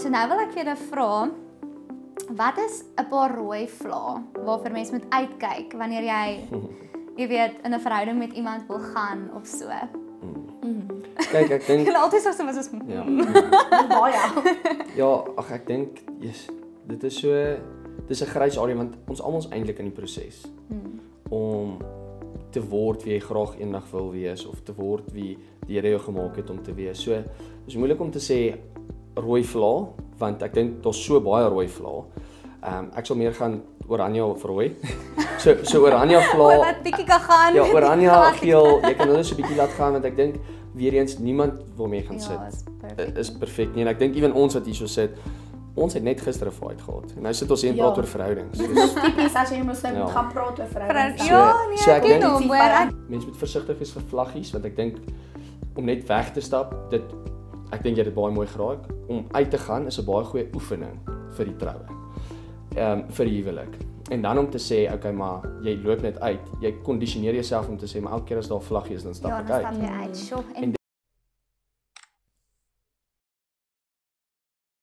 So nou wil ek vir julle vra, wat is 'n paar rooi vlae waarvoor mens moet uitkyk wanneer jy weet, in 'n verhouding met iemand wil gaan of so? Kyk, ek dink Julle altyd so was ja. Baie. Ja, ag ek dink dit is so dis 'n grys area want ons almal is eintlik in die proses om te word wie jy graag eendag wil wees of te word wie die Here jou gemaak het om te wees. So is moeilik om te sê rooi vlae want ek dink daar's so baie rooi vlae. Ek sal meer gaan oranje of rooi. So oranje vlae. Laat bietjie kan gaan. Ja, oranje, geel, jy kan hulle so 'n bietjie laat gaan want ek dink weer eens niemand waarmee gaan sit is perfek nie en ek dink ewen ons wat hierso sit, ons het net gister 'n fight gehad. En nou sit ons hier en praat oor verhoudings. Dit is tipies as jy moet gaan praat oor verhoudings. Ja, nee, so ek ek ken dink- hom, hoor. Mense moet versigtig wees vir vlaggies want ek dink om net weg te stap, ek dink jy het dit baie mooi geraak. Om uit te gaan is 'n baie goeie oefening vir die troue. Vir die huwelik. En dan om te sê, okay, maar jy loop net uit. Jy kondisioneer jouself om te sê, maar elke keer as daar 'n vlaggie is, dan stap Ja, ek dan uit. stap jy uit. Sjoe, En